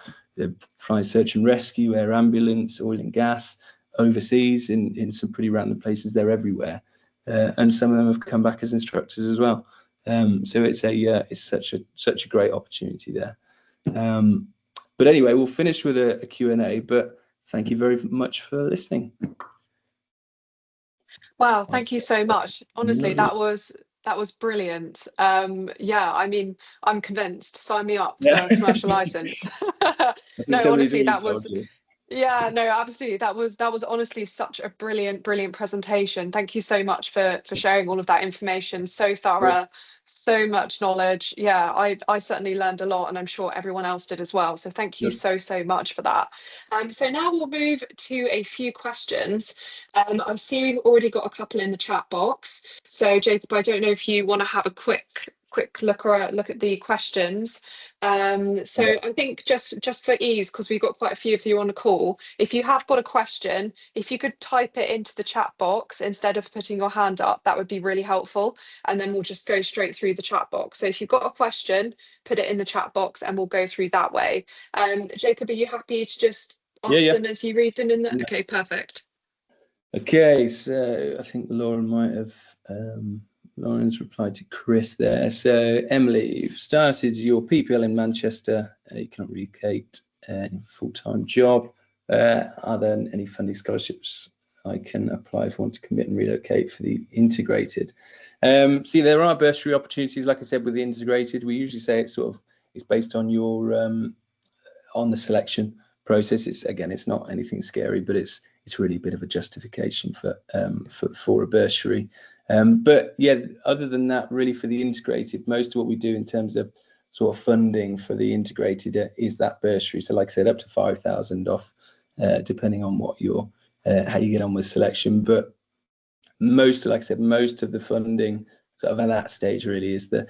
flying search and rescue, air ambulance, oil and gas, overseas in some pretty random places. They're everywhere, and some of them have come back as instructors as well. So it's such a great opportunity there. But anyway, we'll finish with a Q&A. But thank you very much for listening. Wow, thank you so much. Honestly, that was brilliant. Yeah, I mean, I'm convinced. Sign me up for a commercial license. No, honestly, that was. Yeah, no, absolutely. That was honestly such a brilliant presentation. Thank you so much for sharing all of that information. So thorough, so much knowledge. Yeah, I certainly learned a lot, and I'm sure everyone else did as well. So thank you so much for that. So now we'll move to a few questions. I see we've already got a couple in the chat box. So Jacob, I don't know if you want to have a quick look at the questions. So I think just for ease, because we've got quite a few of you on the call, if you have got a question, if you could type it into the chat box instead of putting your hand up, that would be really helpful, and then we'll just go straight through the chat box. So if you've got a question, put it in the chat box and we'll go through that way. Jacob, are you happy to just ask them as you read them in the Okay, perfect. Okay, so I think Lauren might have Lauren's replied to Chris there. So Emily, you've started your PPL in Manchester. You cannot relocate in a full-time job. Are there any funding scholarships I can apply if I want to commit and relocate for the integrated? See, there are bursary opportunities. Like I said, with the integrated, we usually say it's based on your on the selection process. It's not anything scary, but it's really a bit of a justification for a bursary. But yeah, other than that, really for the integrated, most of what we do in terms of sort of funding for the integrated is that bursary. So like I said, up to 5,000 off, depending on what your how you get on with selection. But most of the funding sort of at that stage really is the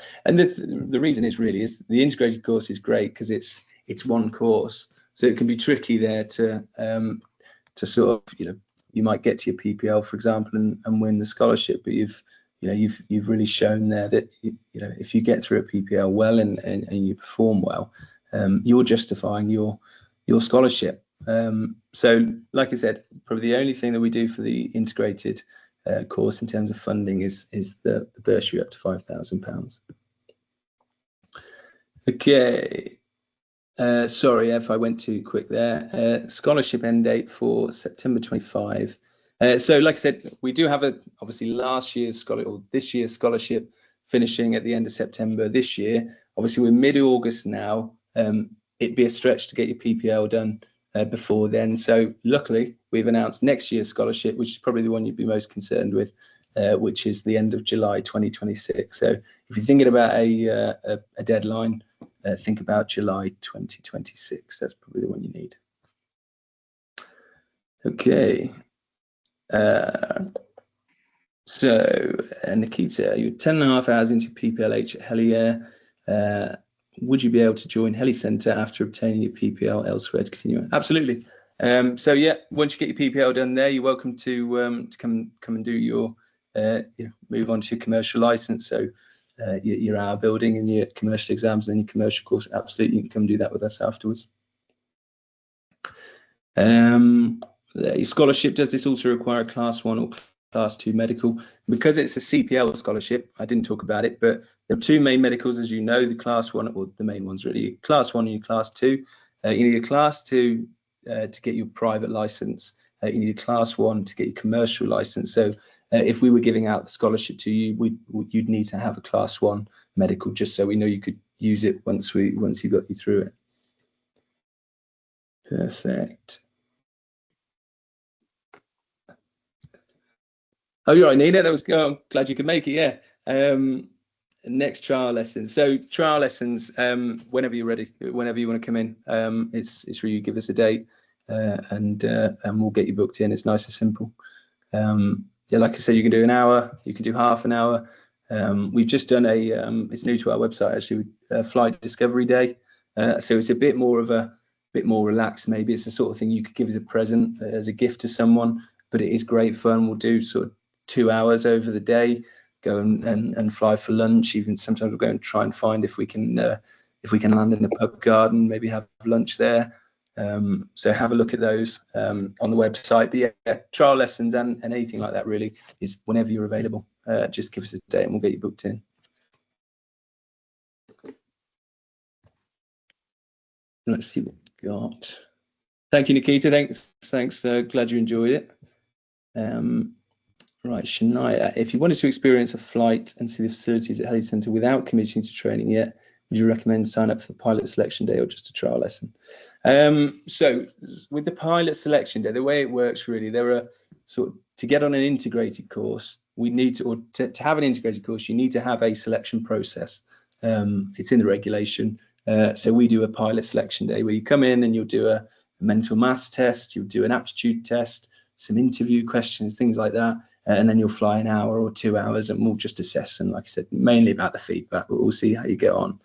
reason is the integrated course is great because it's one course, so it can be tricky there to sort of, you might get to your PPL, for example, and win the scholarship, but you've really shown there that if you get through a PPL well and you perform well, you're justifying your scholarship. So like I said, probably the only thing that we do for the integrated course in terms of funding is the bursary up to £5,000. Okay. Sorry if I went too quick there. Scholarship end date for September 25. So like I said, we do have obviously last year's scholarship or this year's scholarship finishing at the end of September this year. Obviously we're mid-August now. It'd be a stretch to get your PPL done before then. So luckily we've announced next year's scholarship, which is probably the one you'd be most concerned with, which is the end of July 2026. So if you're thinking about a deadline, think about July 2026. That's probably the one you need. Okay. So Nikita, you're 10.5 hours into PPLH at Heliair. Would you be able to join Helicentre after obtaining your PPL elsewhere to continue? Absolutely. So yeah, once you get your PPL done there, you're welcome to come and do your move on to your commercial license. So your hour building and your commercial exams and then your commercial course. Absolutely, you can come do that with us afterwards. Your scholarship, does this also require a class 1 or class 2 medical? Because it's a CPL scholarship, I didn't talk about it, but there are two main medicals, as you know, the class 1, or the main ones really, class 1 and your class 2. You need a class 2 to get your private license. You need a class 1 to get your commercial license. So if we were giving out the scholarship to you, you'd need to have a class 1 medical, just so we know you could use it once we got you through it. Perfect. Oh, you're right, Nina. That was good. I'm glad you could make it. Yeah. Next trial lessons. So trial lessons, whenever you're ready, whenever you want to come in, it's really, give us a date, and we'll get you booked in. It's nice and simple. Yeah, like I said, you can do an hour, you can do half an hour. We've just done it's new to our website actually, flight discovery day. So it's a bit more relaxed. Maybe it's the sort of thing you could give as a present, as a gift to someone. But it is great fun. We'll do sort of 2 hours over the day. go and fly for lunch. Even sometimes we'll go and try and find if we can land in a pub garden, maybe have lunch there. So have a look at those on the website. But yeah, trial lessons and anything like that really is whenever you're available. Just give us a date and we'll get you booked in. Let's see what we got. Thank you, Nikita. Thanks. Glad you enjoyed it. Right, Shania, if you wanted to experience a flight and see the facilities at Helicentre without committing to training yet, would you recommend sign up for the pilot selection day or just a trial lesson? So with the pilot selection day, the way it works really, there are sort of, to get on an integrated course, we need to, or to have an integrated course, you need to have a selection process. It's in the regulation. So we do a pilot selection day where you come in and you'll do a mental maths test, you'll do an aptitude test, some interview questions, things like that. And then you'll fly an hour or 2 hours and we'll just assess. And like I said, mainly about the feedback, but we'll see how you get on.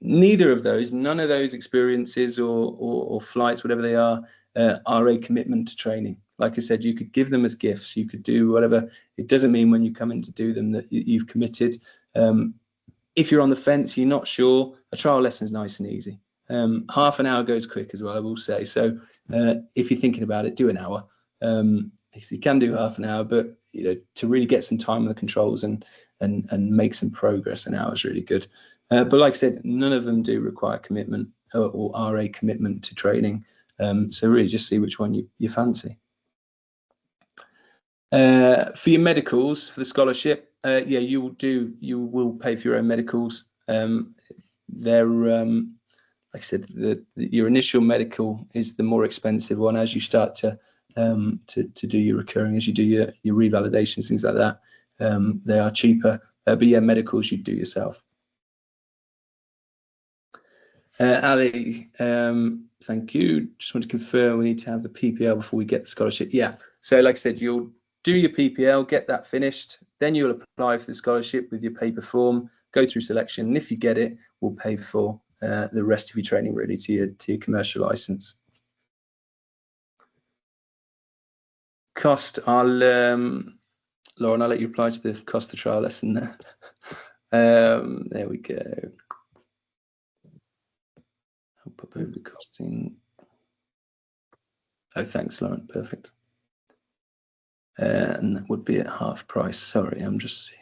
Neither of those, none of those experiences or flights, whatever they are a commitment to training. Like I said, you could give them as gifts. You could do whatever. It doesn't mean when you come in to do them that you've committed. If you're on the fence, you're not sure, a trial lesson is nice and easy. Half an hour goes quick as well, I will say. So if you're thinking about it, do an hour. You can do half an hour, but to really get some time on the controls and make some progress, an hour is really good. But like I said, none of them do require commitment or are a commitment to training. So really just see which one you fancy. For your medicals, for the scholarship, yeah, you will pay for your own medicals. They're like I said, your initial medical is the more expensive one. As you start to do your recurring, as you do your revalidations, things like that, they are cheaper. But yeah, medicals you do yourself. Ali, thank you. Just want to confirm we need to have the PPL before we get the scholarship. Yeah. So like I said, you'll do your PPL, get that finished, then you'll apply for the scholarship with your paper form, go through selection, and if you get it, we'll pay for the rest of your training really to your commercial license. Cost, Lauren, I'll let you reply to the cost of trial lesson there. There we go. I'll pop over the costing. Oh, thanks, Lauren. Perfect. And that would be at half price. Sorry, I'm just seeing.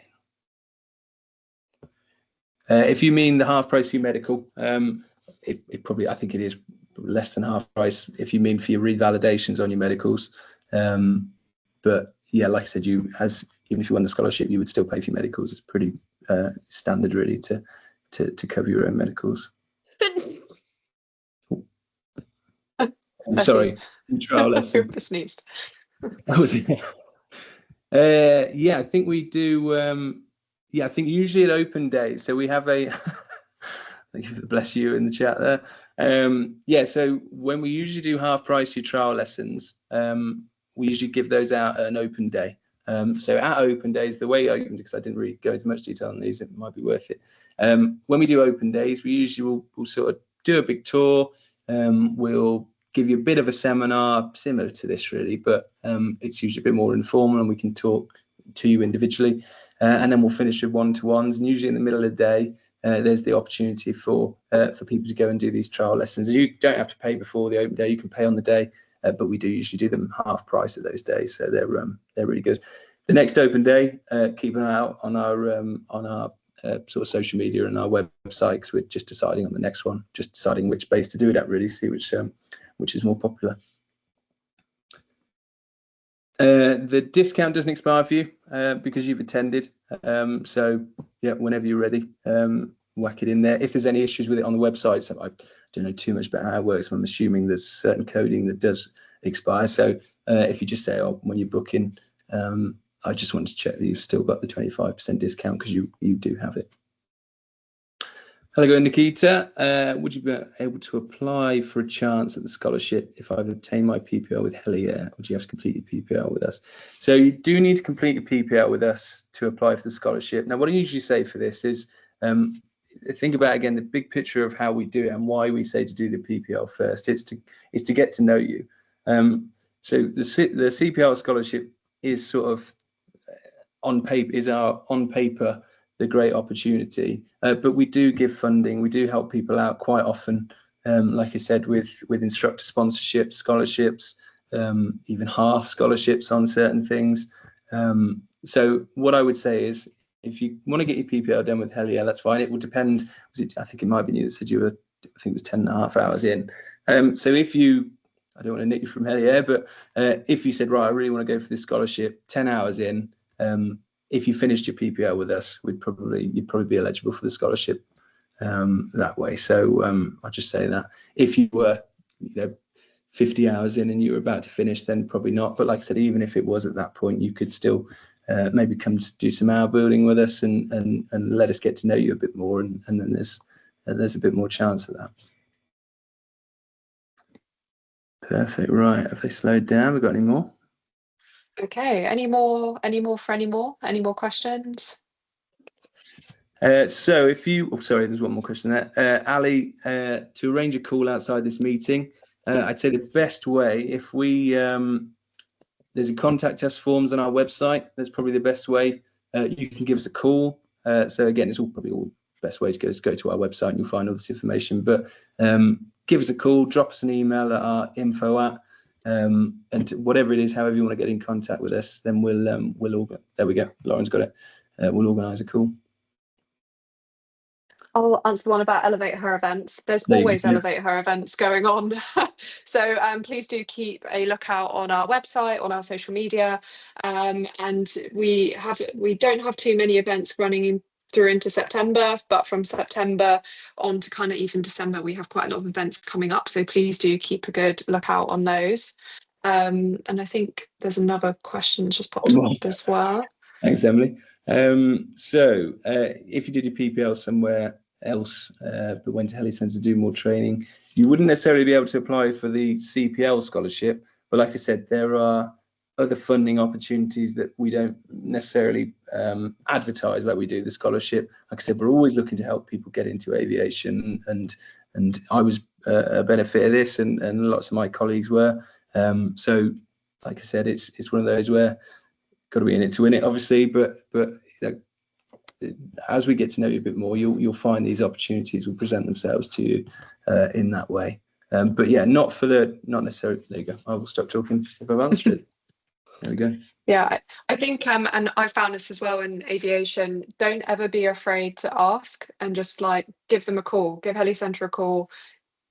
If you mean the half price of your medical, it probably, I think it is less than half price if you mean for your revalidations on your medicals. But yeah, like I said, even if you won the scholarship, you would still pay for your medicals. It's pretty standard really to cover your own medicals. Sorry, trial lesson. Sneezed. Yeah, I think we do. Yeah, I think usually at open days. So we have a bless you in the chat there. Yeah, so when we usually do half price your trial lessons, we usually give those out at an open day. So at open days, the way I opened, because I didn't really go into much detail on these, it might be worth it. When we do open days, we usually will sort of do a big tour. We'll give you a bit of a seminar similar to this really, but it's usually a bit more informal and we can talk to you individually. And then we'll finish with one-to-ones. And usually in the middle of the day, there's the opportunity for people to go and do these trial lessons. And you don't have to pay before the open day, you can pay on the day, but we do usually do them half price at those days. So they're really good. The next open day, keep an eye out on our sort of social media and our website, because we're just deciding on the next one, just deciding which base to do it at really, see which is more popular. The discount doesn't expire for you because you've attended. So yeah, whenever you're ready, whack it in there. If there's any issues with it on the website, so I don't know too much about how it works. I'm assuming there's certain coding that does expire. So if you just say, oh, when you book in, I just want to check that you've still got the 25% discount, because you do have it. Hello, Nikita. Would you be able to apply for a chance at the scholarship if I've obtained my PPL with Heliair? Or do you have to complete your PPL with us? So you do need to complete your PPL with us to apply for the scholarship. Now, what I usually say for this is, think about, again, the big picture of how we do it and why we say to do the PPL first. It's to get to know you. So the CPL scholarship is sort of on paper the great opportunity. But we do give funding. We do help people out quite often. Like I said, with instructor sponsorships, scholarships, even half scholarships on certain things. So what I would say is, if you want to get your PPL done with Heli, that's fine. It will depend. I think it might be you that said you were, I think it was 10.5 hours in. So if you, I don't want to nick you from Heli, but if you said, right, I really want to go for this scholarship, 10 hours in, if you finished your PPL with us, you'd probably be eligible for the scholarship that way. So I'll just say that. If you were, 50 hours in and you were about to finish, then probably not. But like I said, even if it was at that point, you could still maybe come to do some hour building with us and let us get to know you a bit more, and then there's a bit more chance of that. Perfect. Right, have they slowed down? We got any more? Okay, any more any more questions? So if you, sorry, there's one more question there. Ali, to arrange a call outside this meeting, I'd say the best way, if we, there's a contact us forms on our website. That's probably the best way. You can give us a call. So again, it's probably all best way to go to our website and you'll find all this information. But give us a call, drop us an email at our info@, and whatever it is, however you want to get in contact with us, then we'll all go. There we go. Lauren's got it. We'll organise a call. I'll answer the one about Elevate Her events. There's There always Elevate Her events going on. So please do keep a lookout on our website, on our social media. And we don't have too many events running through into September, but from September on to kind of even December, we have quite a lot of events coming up. So please do keep a good lookout on those. And I think there's another question just popped up as well. Thanks, Emily. So if you did your PPL somewhere else but went to Helicentre to do more training, you wouldn't necessarily be able to apply for the CPL scholarship, but like I said, there are other funding opportunities that we don't necessarily advertise like we do the scholarship. Like I said, we're always looking to help people get into aviation, and I was a benefit of this, and lots of my colleagues were. So like I said, it's one of those where got to be in it to win it, obviously, but as we get to know you a bit more, you'll find these opportunities will present themselves to you in that way. But yeah, not necessarily. There you go. I will stop talking if I've answered it. There we go. Yeah, I think, and I found this as well in aviation, don't ever be afraid to ask, and just like give them a call, give Helicentre a call,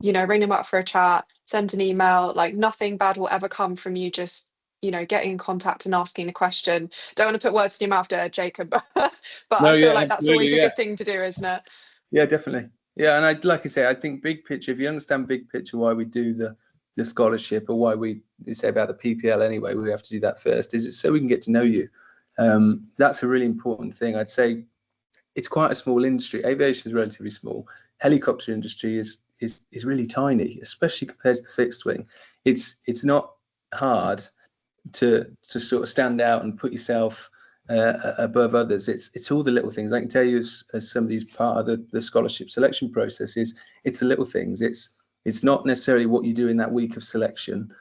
ring them up for a chat, send an email. Like nothing bad will ever come from you just getting in contact and asking a question. Don't want to put words in your mouth there, Jacob, but No, I feel yeah, like that's always a yeah. good thing to do, isn't it? Yeah, definitely. Yeah, and like I say, I think big picture, if you understand big picture why we do the scholarship, or why we say about the PPL anyway, we have to do that first, is it so we can get to know you. That's a really important thing. I'd say it's quite a small industry. Aviation is relatively small. Helicopter industry is really tiny, especially compared to the fixed wing. It's not hard to sort of stand out and put yourself above others. It's all the little things. I can tell you, as somebody who's part of the scholarship selection process, it's the little things. It's not necessarily what you do in that week of selection.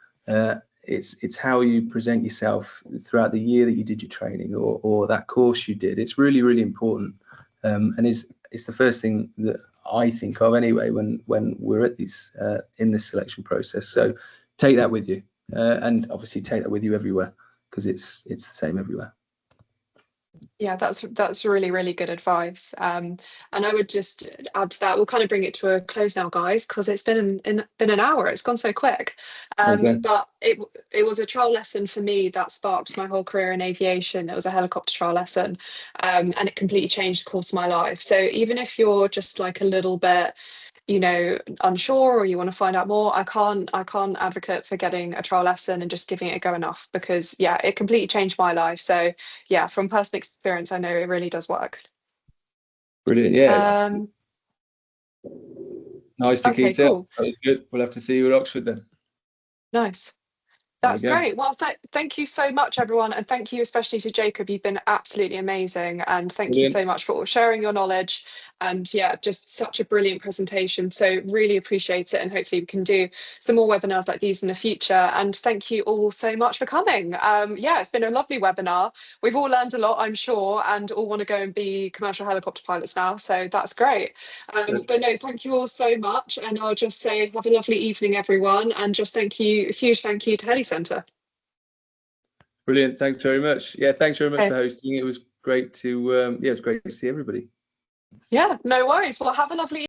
It's how you present yourself throughout the year that you did your training, or that course you did. It's really, really important, and it's the first thing that I think of anyway when we're at these in this selection process. So take that with you, and obviously take that with you everywhere, because it's the same everywhere. Yeah, that's really, really good advice. And I would just add to that, we'll kind of bring it to a close now, guys, because it's been an hour. It's gone so quick. Okay. But it was a trial lesson for me that sparked my whole career in aviation. It was a helicopter trial lesson, and it completely changed the course of my life. So even if you're just like a little bit unsure, or you want to find out more, I can't advocate for getting a trial lesson and just giving it a go enough, because yeah, it completely changed my life. So yeah, from personal experience, I know it really does work. Brilliant. Yeah. Nice, Nikita. Okay, cool. That was good. We'll have to see you at Oxford then. Nice. That's great. Well, thank you so much, everyone. And thank you especially to Jacob. You've been absolutely amazing. And thank you Brilliant. so much for sharing your knowledge. And yeah, just such a brilliant presentation. So really appreciate it. And hopefully we can do some more webinars like these in the future. And thank you all so much for coming. Yeah, it's been a lovely webinar. We've all learned a lot, I'm sure, and all want to go and be commercial helicopter pilots now. So that's great. But no, thank you all so much. And I'll just say have a lovely evening, everyone. And just thank you, a huge thank you to Helicentre. Brilliant. Thanks very much. Yeah, thanks very much for hosting. It was great to yeah, it's great to see everybody. Yeah, no worries. Well, have a lovely